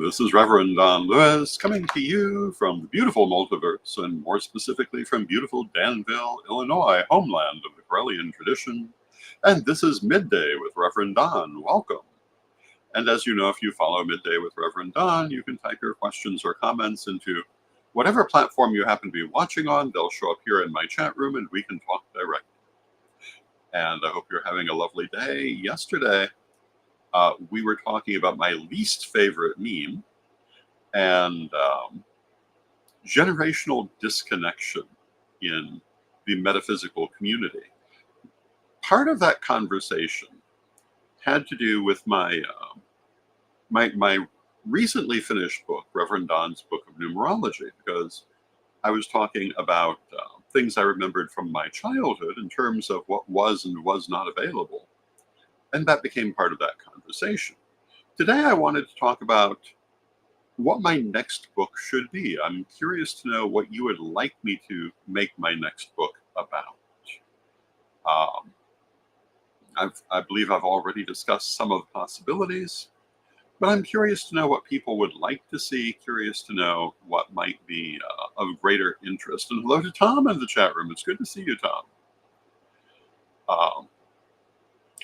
This is Reverend Don Lewis coming to you from the beautiful multiverse, and more specifically from beautiful Danville, Illinois, homeland of the Correllian tradition. And this is Midday with Reverend Don. Welcome. And as you know, if you follow Midday with Reverend Don, you can type your questions or comments into whatever platform you happen to be watching on. They'll show up here in my chat room and we can talk directly. And I hope you're having a lovely day. Yesterday, we were talking about my least favorite meme and generational disconnection in the metaphysical community. Part of that conversation had to do with my recently finished book, Reverend Don's Book of Numerology, because I was talking about things I remembered from my childhood in terms of what was and was not available. And that became part of that conversation. Today, I wanted to talk about what my next book should be. I'm curious to know what you would like me to make my next book about. I believe I've already discussed some of the possibilities, but I'm curious to know what people would like to see, curious to know what might be of greater interest. And hello to Tom in the chat room. It's good to see you, Tom.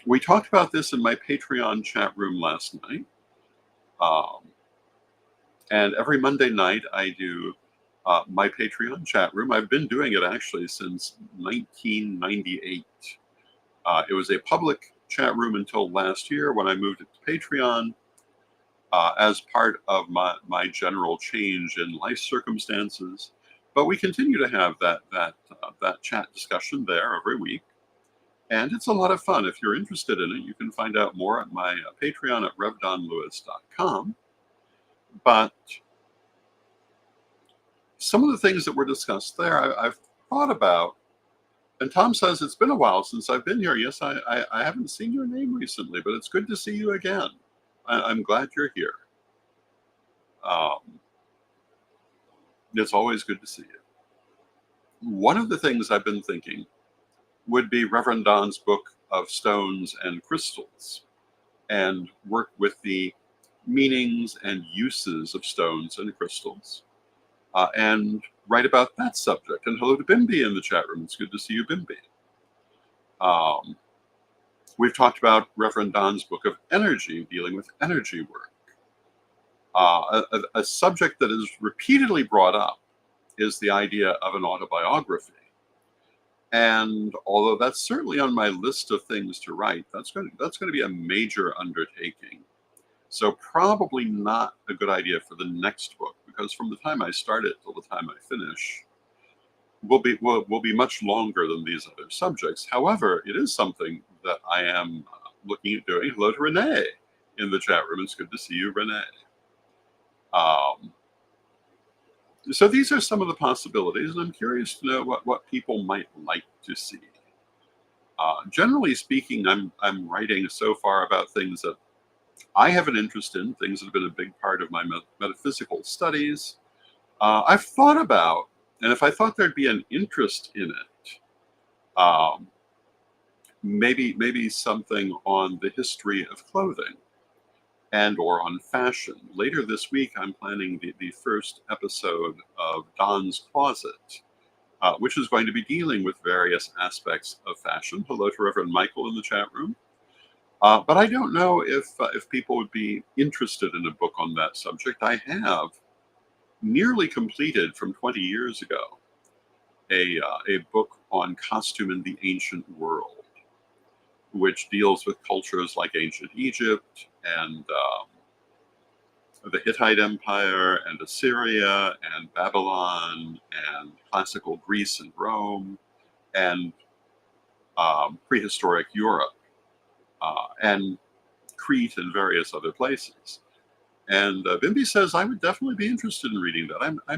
We talked about this in my Patreon chat room last night. And every Monday night I do my Patreon chat room. I've been doing it actually since 1998. It was a public chat room until last year when I moved it to Patreon as part of my general change in life circumstances. But we continue to have that chat discussion there every week. And it's a lot of fun. If you're interested in it, you can find out more at my Patreon at revdonlewis.com. But some of the things that were discussed there, I've thought about. And Tom says, it's been a while since I've been here. Yes, I haven't seen your name recently, but it's good to see you again. I'm glad you're here. It's always good to see you. One of the things I've been thinking would be Reverend Don's book of stones and crystals, and work with the meanings and uses of stones and crystals, and write about that subject. And hello to Bimby in the chat room. It's good to see you, Bimby. We've talked about Reverend Don's book of energy, dealing with energy work. A subject that is repeatedly brought up is the idea of an autobiography. And although that's certainly on my list of things to write, that's going to be a major undertaking. So probably not a good idea for the next book, because from the time I start it till the time I finish will be much longer than these other subjects. However, it is something that I am looking at doing. Hello to Renee in the chat room. It's good to see you, Renee. So these are some of the possibilities, and I'm curious to know what people might like to see. Generally speaking, I'm writing so far about things that I have an interest in, things that have been a big part of my metaphysical studies. I've thought about, and if I thought there'd be an interest in it, maybe something on the history of clothing and or on fashion. Later this week, I'm planning the first episode of Don's Closet, which is going to be dealing with various aspects of fashion. Hello to Reverend Michael in the chat room. But I don't know if people would be interested in a book on that subject. I have nearly completed from 20 years ago a book on costume in the ancient world, which deals with cultures like ancient Egypt and the Hittite Empire and Assyria and Babylon and classical Greece and Rome and prehistoric Europe and Crete and various other places. And Bimby says, I would definitely be interested in reading that. I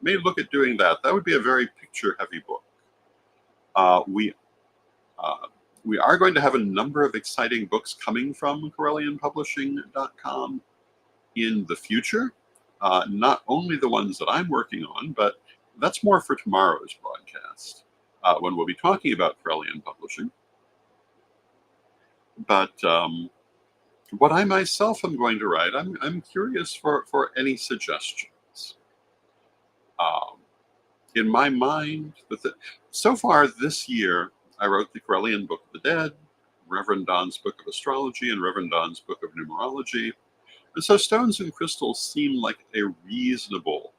may look at doing that. That would be a very picture-heavy book. We are going to have a number of exciting books coming from CorrellianPublishing.com in the future. Not only the ones that I'm working on, but that's more for tomorrow's broadcast, when we'll be talking about Correllian Publishing. But what I myself am going to write, I'm curious for any suggestions. Um, in my mind, so far this year, I wrote the Corellian Book of the Dead, Reverend Don's Book of Astrology, and Reverend Don's Book of Numerology. And so stones and crystals seem like a reasonable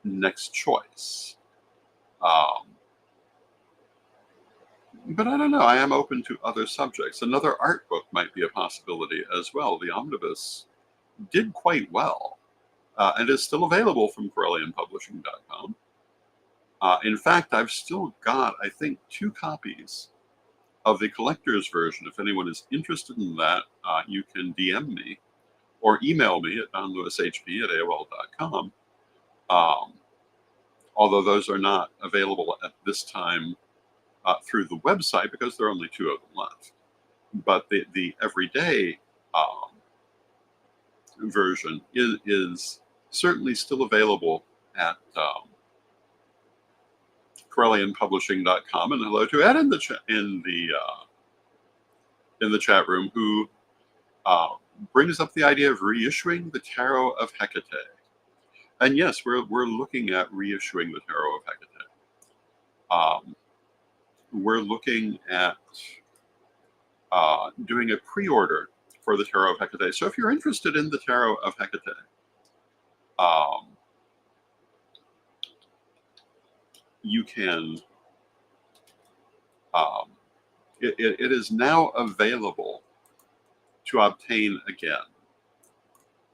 next choice. Um, but I don't know. I am open to other subjects. Another art book might be a possibility as well. The Omnibus did quite well and is still available from CorellianPublishing.com. In fact, I've still got, I think, 2 copies of the collector's version. If anyone is interested in that, you can DM me or email me at donlewishp@aol.com. Um, although those are not available at this time through the website because there are only 2 of them left. But the everyday version is certainly still available at CorellianPublishing.com. And hello to Ed in the chat room, who brings up the idea of reissuing the Tarot of Hecate. And yes, we're looking at reissuing the Tarot of Hecate. We're looking at doing a pre-order for the Tarot of Hecate. So if you're interested in the Tarot of Hecate, you can. It is now available to obtain again,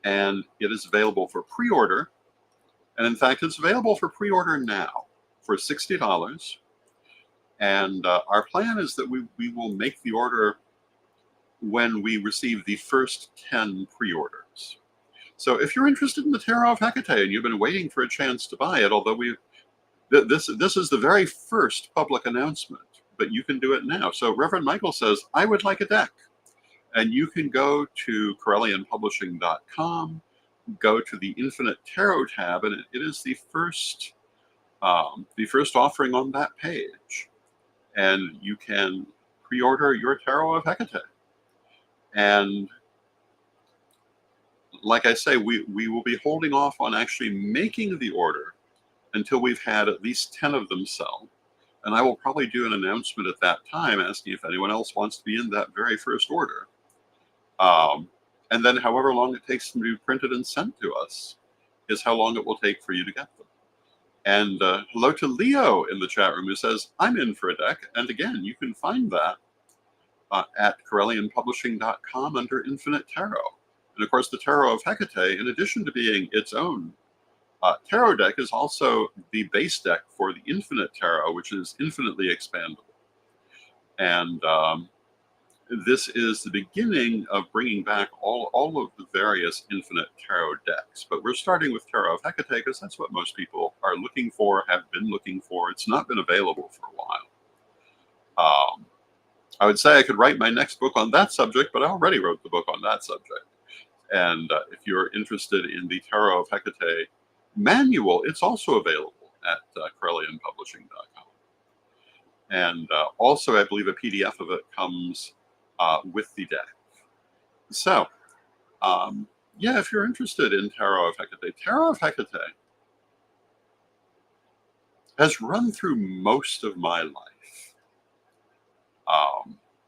and it is available for pre-order. And in fact, it's available for pre-order now for $60. And our plan is that we will make the order when we receive the first 10 pre-orders. So if you're interested in the Tarot of Hecate and you've been waiting for a chance to buy it, although this is the very first public announcement, but you can do it now. So Reverend Michael says, I would like a deck. And you can go to CorellianPublishing.com, go to the Infinite Tarot tab, and it is the first offering on that page. And you can pre-order your Tarot of Hecate. And like I say, we will be holding off on actually making the order until we've had at least 10 of them sell. And I will probably do an announcement at that time asking if anyone else wants to be in that very first order. And then however long it takes them to be printed and sent to us is how long it will take for you to get them. And hello to Leo in the chat room, who says, I'm in for a deck. And again, you can find that at CorellianPublishing.com under Infinite Tarot. And of course, the Tarot of Hecate, in addition to being its own tarot deck, is also the base deck for the Infinite Tarot, which is infinitely expandable. And this is the beginning of bringing back all of the various Infinite Tarot decks. But we're starting with Tarot of Hecate because that's what most people are looking for, have been looking for. It's not been available for a while. I would say I could write my next book on that subject, but I already wrote the book on that subject. And if you're interested in the Tarot of Hecate manual, it's also available at CorellianPublishing.com. And also, I believe a PDF of it comes with the deck. So, yeah, if you're interested in Tarot of Hecate has run through most of my life.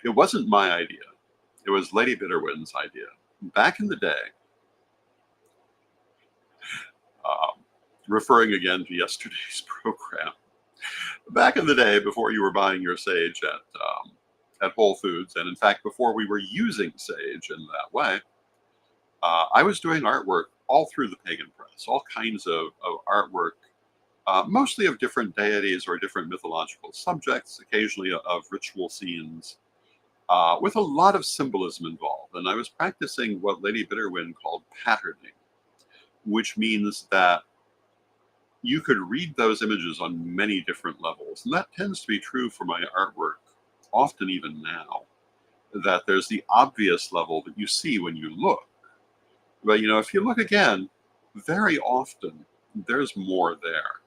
It wasn't my idea. It was Lady Bitterwind's idea. Back in the day, referring again to yesterday's program, back in the day before you were buying your sage at Whole Foods, and in fact before we were using sage in that way, I was doing artwork all through the pagan press, all kinds of artwork, mostly of different deities or different mythological subjects, occasionally of ritual scenes, with a lot of symbolism involved. And I was practicing what Lady Bitterwind called patterning, which means that you could read those images on many different levels. And that tends to be true for my artwork, often even now, that there's the obvious level that you see when you look. But, you know, if you look again, very often there's more there.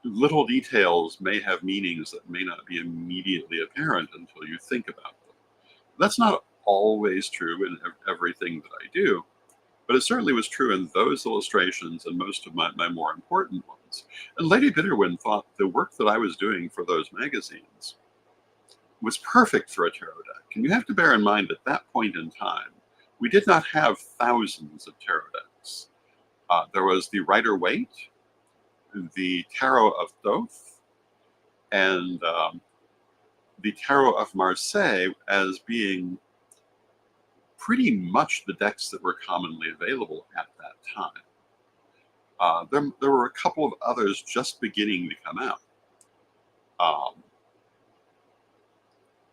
Little details may have meanings that may not be immediately apparent until you think about them. That's not always true in everything that I do, but it certainly was true in those illustrations and most of my more important ones. And Lady Bitterwind thought the work that I was doing for those magazines was perfect for a tarot deck. And you have to bear in mind at that point in time, we did not have thousands of tarot decks. There was the Rider Waite, the Tarot of Thoth, and the Tarot of Marseille as being pretty much the decks that were commonly available at that time. There were a couple of others just beginning to come out.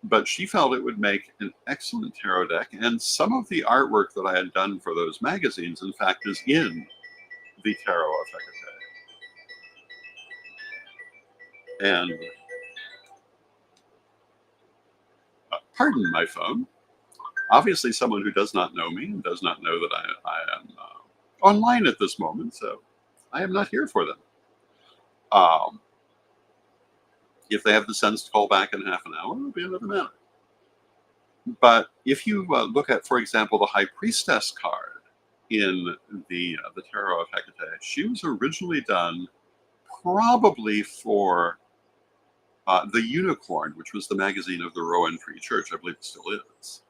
But she felt it would make an excellent tarot deck, and some of the artwork that I had done for those magazines, in fact, is in the Tarot of Hecate. And pardon my phone. Obviously, someone who does not know me and does not know that I am online at this moment, so I am not here for them. If they have the sense to call back in half an hour, it'll be another matter. But if you look at, for example, the High Priestess card in the Tarot of Hecate, she was originally done probably for the Unicorn, which was the magazine of the Rowan Free Church. I believe it still is.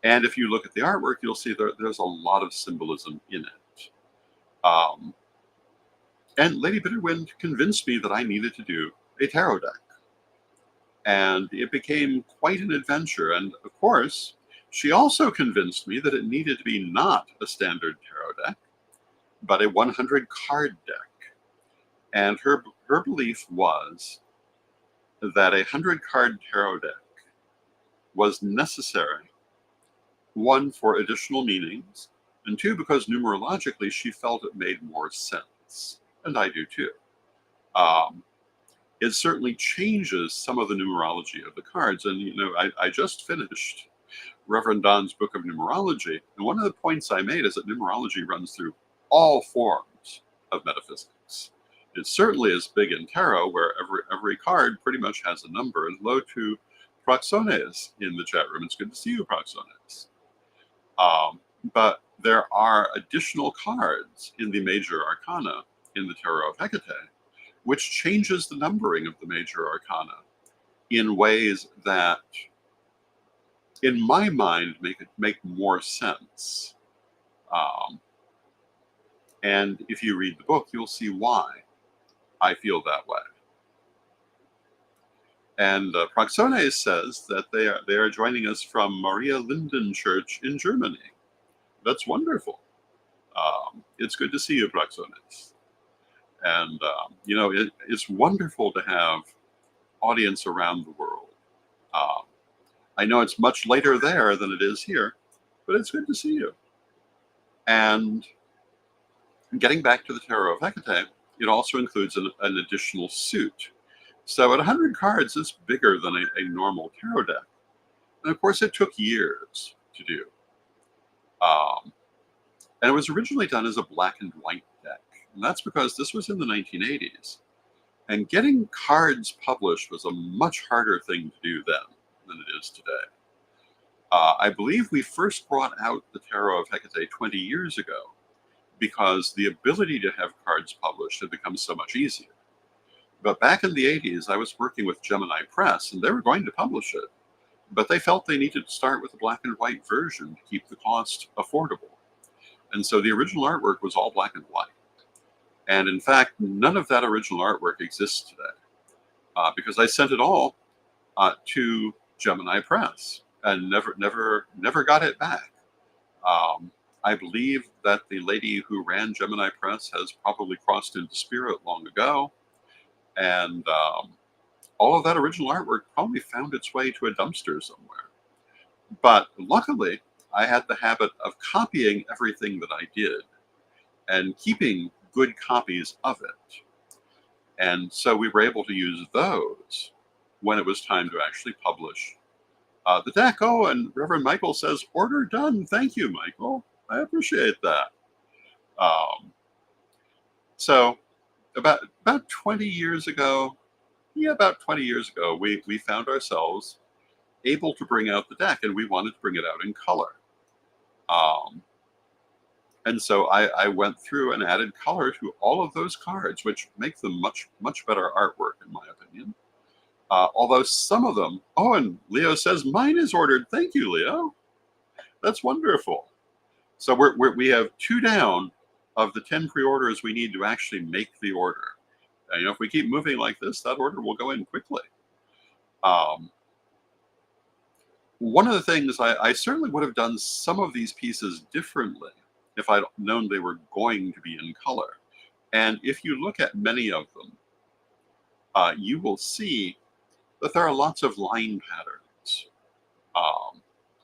And if you look at the artwork, you'll see there's a lot of symbolism in it. And Lady Bitterwind convinced me that I needed to do a tarot deck. And it became quite an adventure. And of course, she also convinced me that it needed to be not a standard tarot deck, but a 100 card deck. And her belief was that a 100 card tarot deck was necessary, one, for additional meanings, and two, because numerologically she felt it made more sense. And I do too. It certainly changes some of the numerology of the cards. And, you know, I just finished Rev Don's book of numerology. And one of the points I made is that numerology runs through all forms of metaphysics. It certainly is big in tarot, where every card pretty much has a number. And hello to Proxones in the chat room. It's good to see you, Proxones. But there are additional cards in the major arcana in the Tarot of Hecate, which changes the numbering of the major arcana in ways that, in my mind, make more sense. And if you read the book, you'll see why I feel that way. And Proxones says that they are joining us from Maria Linden Church in Germany. That's wonderful. It's good to see you, Proxones. And, you know, it's wonderful to have audience around the world. I know it's much later there than it is here, but it's good to see you. And getting back to the Tarot of Hecate, it also includes an additional suit. So at 100 cards, it's bigger than a normal tarot deck. And of course, it took years to do. And it was originally done as a black and white deck. And that's because this was in the 1980s. And getting cards published was a much harder thing to do then than it is today. I believe we first brought out the Tarot of Hecate 20 years ago because the ability to have cards published had become so much easier. But back in the 80s, I was working with Gemini Press, and they were going to publish it. But they felt they needed to start with a black and white version to keep the cost affordable. And so the original artwork was all black and white. And in fact, none of that original artwork exists today because I sent it all to Gemini Press and never got it back. I believe that the lady who ran Gemini Press has probably crossed into spirit long ago. And all of that original artwork probably found its way to a dumpster somewhere. But luckily, I had the habit of copying everything that I did and keeping good copies of it. And so we were able to use those when it was time to actually publish the deck. Oh, and Reverend Michael says, order done. Thank you, Michael. I appreciate that. So about 20 years ago, we found ourselves able to bring out the deck, and we wanted to bring it out in color. Um, and so I went through and added color to all of those cards, which make them much, much better artwork, in my opinion. Although some of them, oh, and Leo says, mine is ordered. Thank you, Leo. That's wonderful. So we have 2 down of the 10 pre-orders we need to actually make the order. And, if we keep moving like this, that order will go in quickly. One of the things I certainly would have done some of these pieces differently if I'd known they were going to be in color. And if you look at many of them, you will see that there are lots of line patterns,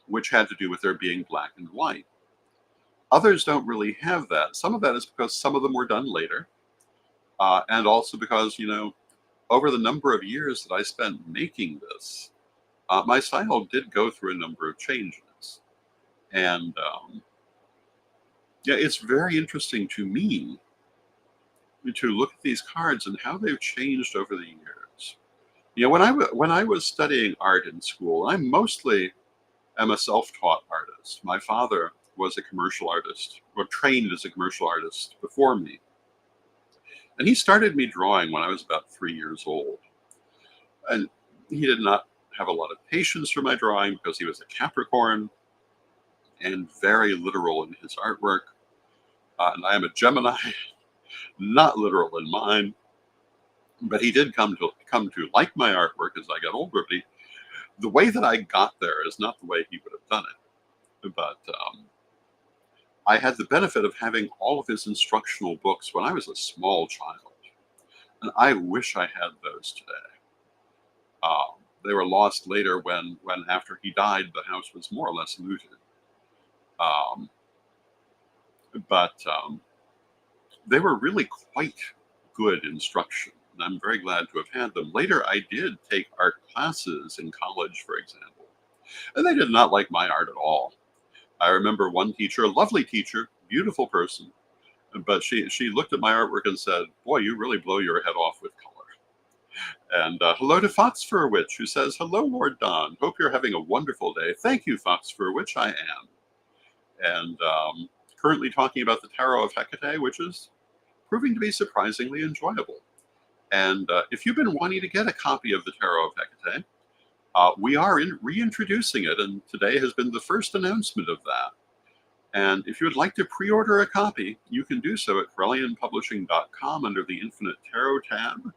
which had to do with there being black and white. Others don't really have that. Some of that is because some of them were done later, and also because, over the number of years that I spent making this, my style did go through a number of changes. And yeah, it's very interesting to me to look at these cards and how they've changed over the years. When I was studying art in school, I mostly am a self-taught artist. My father was a commercial artist, or trained as a commercial artist before me. And he started me drawing when I was about 3 years old. And he did not have a lot of patience for my drawing because he was a Capricorn and very literal in his artwork. And I am a Gemini, not literal in mine. But he did come to like my artwork as I got older. But the way that I got there is not the way he would have done it. But I had the benefit of having all of his instructional books when I was a small child. And I wish I had those today. They were lost later when after he died, the house was more or less looted. But they were really quite good instruction. And I'm very glad to have had them. Later, I did take art classes in college, for example. And they did not like my art at all. I remember one teacher, a lovely teacher, beautiful person, but she looked at my artwork and said, boy, you really blow your head off with color. And hello to Fox for a Witch, who says, hello, Lord Don. Hope you're having a wonderful day. Thank you, Fox for a Witch. I am. And currently talking about the Tarot of Hecate, which is proving to be surprisingly enjoyable. And if you've been wanting to get a copy of the Tarot of Hecate, we are reintroducing it, and today has been the first announcement of that. And if you would like to pre-order a copy, you can do so at CorellianPublishing.com under the Infinite Tarot tab.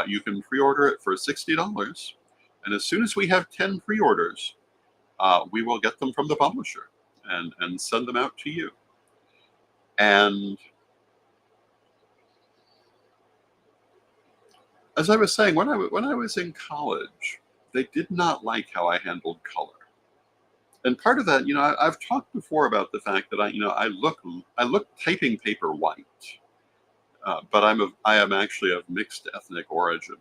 You can pre-order it for $60, and as soon as we have 10 pre-orders, we will get them from the publisher and send them out to you. And as I was saying, when I was in college, they did not like how I handled color. And part of that, I've talked before about the fact that I look typing paper white, but I am actually of mixed ethnic origin,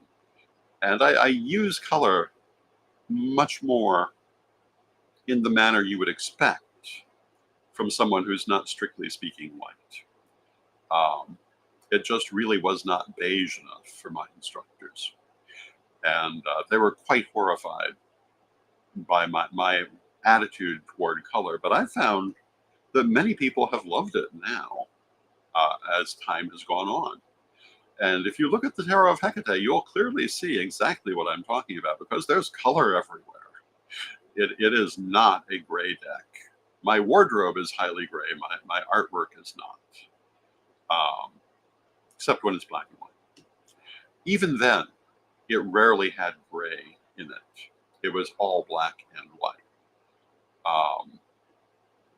and I use color much more in the manner you would expect from someone who's not strictly speaking white. It just really was not beige enough for my instructors, and they were quite horrified by my attitude toward color. But I found that many people have loved it now as time has gone on. And if you look at the Tarot of Hecate, you'll clearly see exactly what I'm talking about, because there's color everywhere. It is not a gray deck. My wardrobe is highly gray. My artwork is not, except when it's black and white. Even then, it rarely had gray in it. It was all black and white.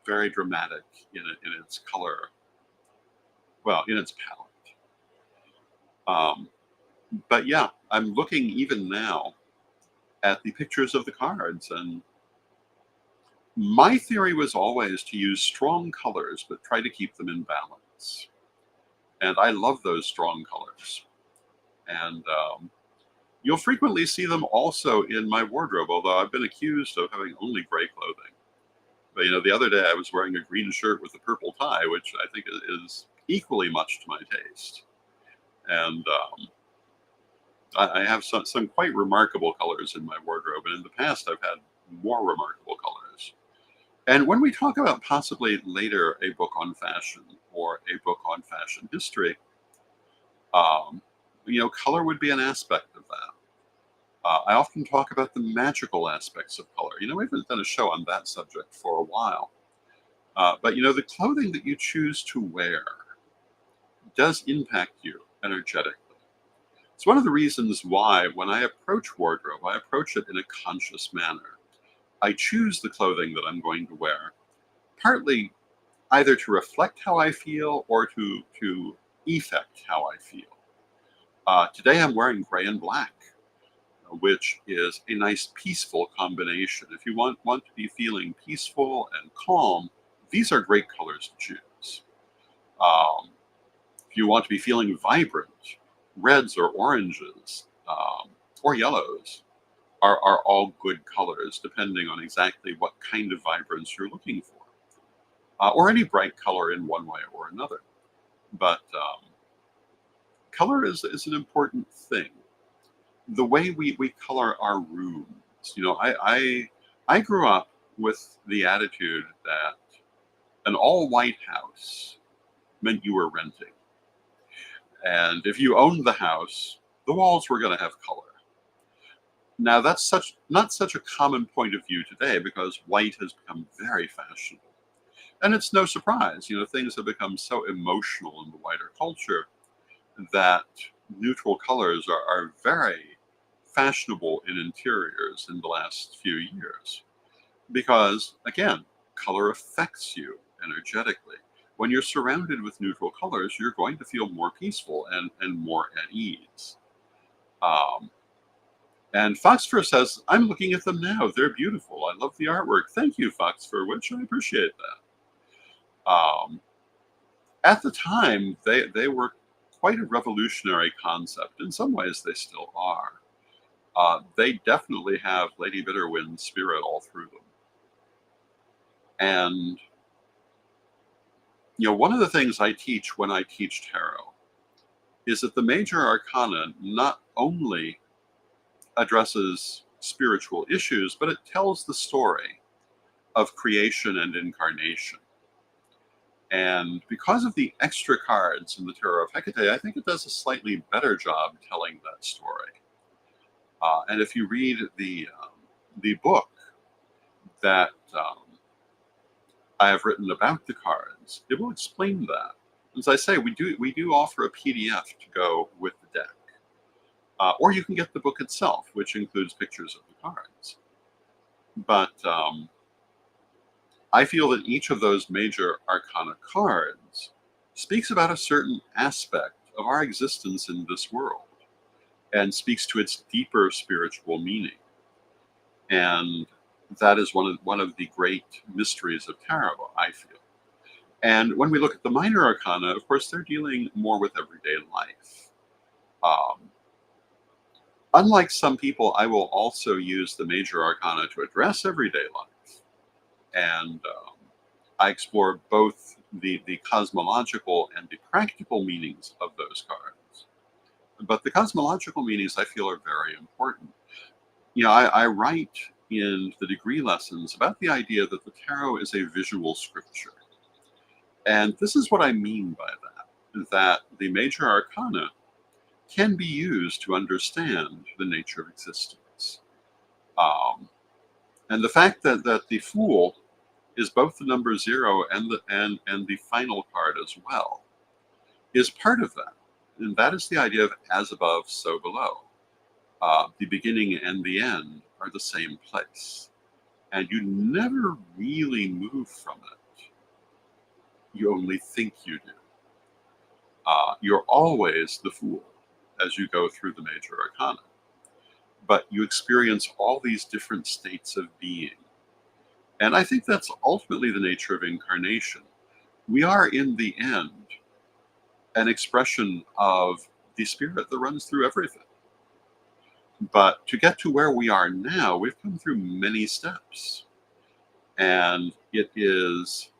Very dramatic in its color, well, in its palette. But yeah, I'm looking even now at the pictures of the cards, and my theory was always to use strong colors, but try to keep them in balance. And I love those strong colors. And you'll frequently see them also in my wardrobe, although I've been accused of having only gray clothing. But the other day I was wearing a green shirt with a purple tie, which I think is equally much to my taste. And I have some quite remarkable colors in my wardrobe, and in the past I've had more remarkable colors. And when we talk about possibly later a book on fashion or a book on fashion history, um, color would be an aspect of that. I often talk about the magical aspects of color. We haven't done a show on that subject for a while. But the clothing that you choose to wear does impact you energetically. It's one of the reasons why, when I approach wardrobe, I approach it in a conscious manner. I choose the clothing that I'm going to wear, partly either to reflect how I feel or to effect how I feel. Today I'm wearing gray and black, which is a nice peaceful combination. If you want to be feeling peaceful and calm, these are great colors to choose. Um, if you want to be feeling vibrant, reds or oranges or yellows are all good colors, depending on exactly what kind of vibrance you're looking for, or any bright color in one way or another. But color is an important thing. The way we color our rooms. I grew up with the attitude that an all-white house meant you were renting. And if you owned the house, the walls were going to have color. Now that's not such a common point of view today because white has become very fashionable. And it's no surprise, things have become so emotional in the wider culture that neutral colors are very fashionable in interiors in the last few years. Because, again, color affects you energetically. When you're surrounded with neutral colors, you're going to feel more peaceful and more at ease. Um, and Foxfur says, I'm looking at them now. They're beautiful. I love the artwork. Thank you, Foxfur, which I appreciate that. At the time, they were quite a revolutionary concept. In some ways, they still are. They definitely have Lady Bitterwind's spirit all through them. And, one of the things I teach when I teach tarot is that the major arcana not only addresses spiritual issues, but it tells the story of creation and incarnation. And because of the extra cards in the Tarot of Hecate, I think it does a slightly better job telling that story. And if you read the book that I have written about the cards, it will explain that. As I say, we do offer a PDF to go with the deck, or you can get the book itself, which includes pictures of the cards. But I feel that each of those major arcana cards speaks about a certain aspect of our existence in this world and speaks to its deeper spiritual meaning. And that is one of the great mysteries of tarot, I feel. And when we look at the minor arcana, of course, they're dealing more with everyday life. Unlike some people, I will also use the major arcana to address everyday life. And I explore both the cosmological and the practical meanings of those cards. But the cosmological meanings I feel are very important. I write in the degree lessons about the idea that the tarot is a visual scripture. And this is what I mean by that the major arcana can be used to understand the nature of existence. And the fact that the Fool is both the number 0 and the final card as well is part of that. And that is the idea of as above, so below. The beginning and the end are the same place. And you never really move from it. You only think you do. You're always the Fool as you go through the major arcana. But you experience all these different states of being. And I think that's ultimately the nature of incarnation. We are, in the end, an expression of the spirit that runs through everything. But to get to where we are now, we've come through many steps. And it is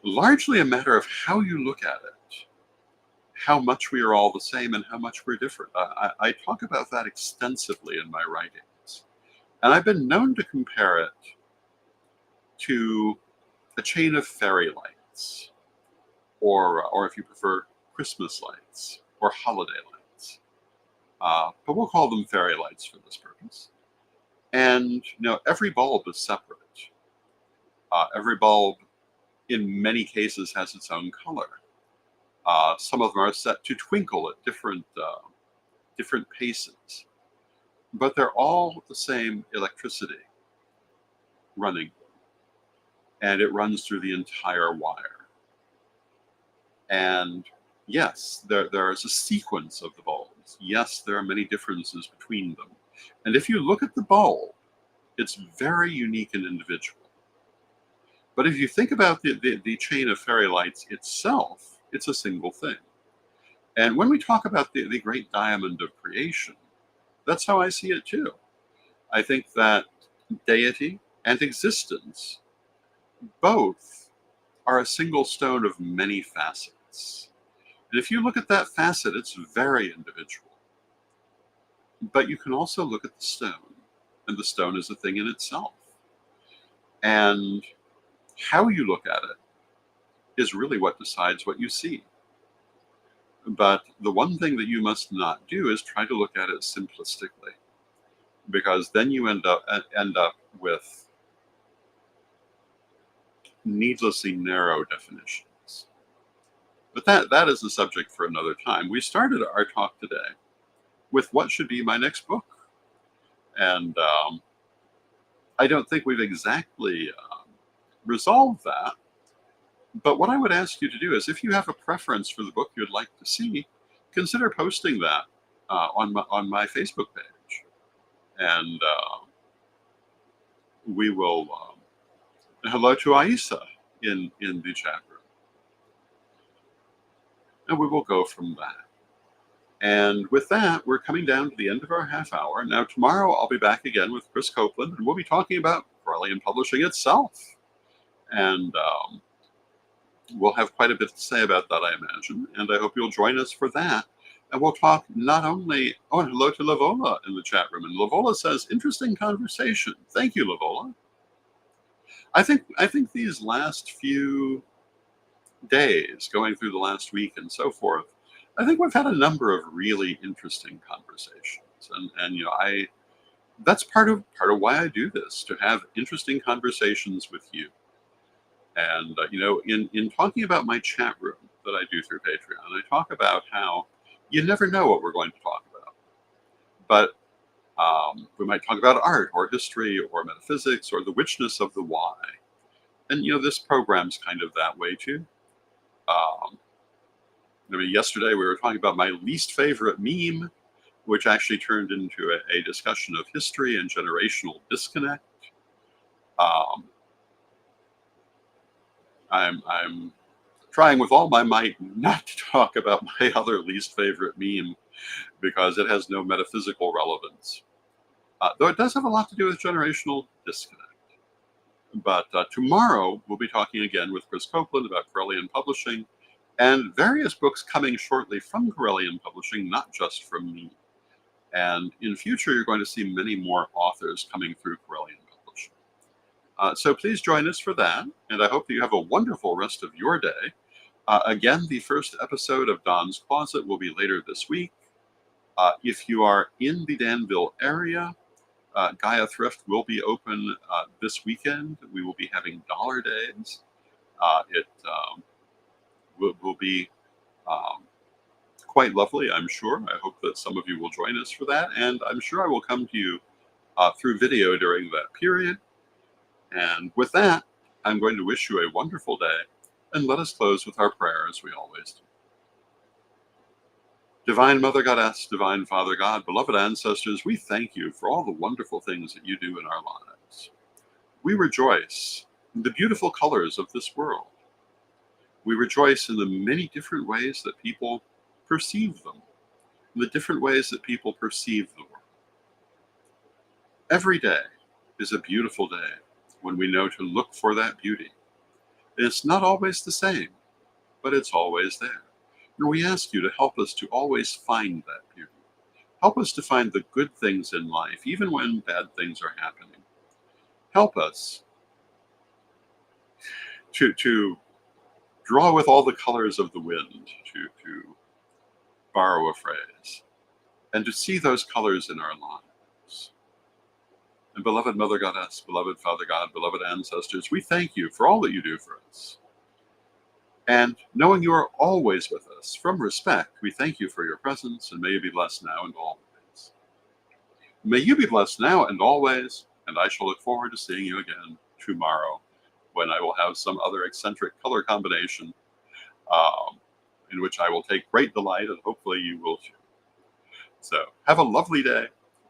largely a matter of how you look at it how much we are all the same and how much we're different. I talk about that extensively in my writings. And I've been known to compare it to a chain of fairy lights, or if you prefer, Christmas lights or holiday lights. But we'll call them fairy lights for this purpose. And every bulb is separate. Every bulb, in many cases, has its own color. Some of them are set to twinkle at different paces, but they're all the same electricity running, and it runs through the entire wire. And yes, there is a sequence of the bulbs. Yes, there are many differences between them. And if you look at the bulb, it's very unique and individual. But if you think about the chain of fairy lights itself, it's a single thing. And when we talk about the great diamond of creation, that's how I see it too. I think that deity and existence both are a single stone of many facets. And if you look at that facet, it's very individual. But you can also look at the stone, and the stone is a thing in itself. And how you look at it is really what decides what you see. But the one thing that you must not do is try to look at it simplistically, because then you end up with needlessly narrow definitions. But that is a subject for another time. We started our talk today with what should be my next book. And I don't think we've exactly resolved that. But what I would ask you to do is, if you have a preference for the book you'd like to see, consider posting that on my Facebook page. And we will, hello to Aisa in the chat room. And we will go from that. And with that, we're coming down to the end of our half hour. Now, tomorrow I'll be back again with Chris Copeland, and we'll be talking about Corellian publishing itself. And we'll have quite a bit to say about that, I imagine. And I hope you'll join us for that. And we'll talk not only, and hello to Lavola in the chat room. And Lavola says, interesting conversation. Thank you, Lavola. I think these last few days, going through the last week and so forth, I think we've had a number of really interesting conversations, and that's part of why I do this, to have interesting conversations with you. And in talking about my chat room that I do through Patreon, I talk about how you never know what we're going to talk about, but we might talk about art or history or metaphysics or the witchness of the why, and this program's kind of that way too. Yesterday we were talking about my least favorite meme, which actually turned into a discussion of history and generational disconnect. I'm trying with all my might not to talk about my other least favorite meme, because it has no metaphysical relevance, though it does have a lot to do with generational disconnect. But tomorrow we'll be talking again with Chris Copeland about Corellian publishing, and various books coming shortly from Corellian publishing, not just from me. And in future, you're going to see many more authors coming through Corellian publishing. So please join us for that, and I hope that you have a wonderful rest of your day. Again, the first episode of Don's Closet will be later this week. If you are in the Danville area, Gaia Thrift will be open this weekend. We will be having dollar days. It will be quite lovely, I'm sure. I hope that some of you will join us for that, and I'm sure I will come to you through video during that period. And with that, I'm going to wish you a wonderful day, and let us close with our prayer as we always do. Divine Mother Goddess, Divine Father God, beloved ancestors, we thank you for all the wonderful things that you do in our lives. We rejoice in the beautiful colors of this world. We rejoice in the many different ways that people perceive them, in the different ways that people perceive the world. Every day is a beautiful day when we know to look for that beauty. It's not always the same, but it's always there. And we ask you to help us to always find that beauty. Help us to find the good things in life, even when bad things are happening. Help us to draw with all the colors of the wind, to borrow a phrase, and to see those colors in our lives. And beloved Mother Goddess, beloved Father God, beloved ancestors, we thank you for all that you do for us. And knowing you are always with us, from respect, we thank you for your presence, and may you be blessed now and always. May you be blessed now and always, and I shall look forward to seeing you again tomorrow, when I will have some other eccentric color combination in which I will take great delight, and hopefully you will too. So have a lovely day.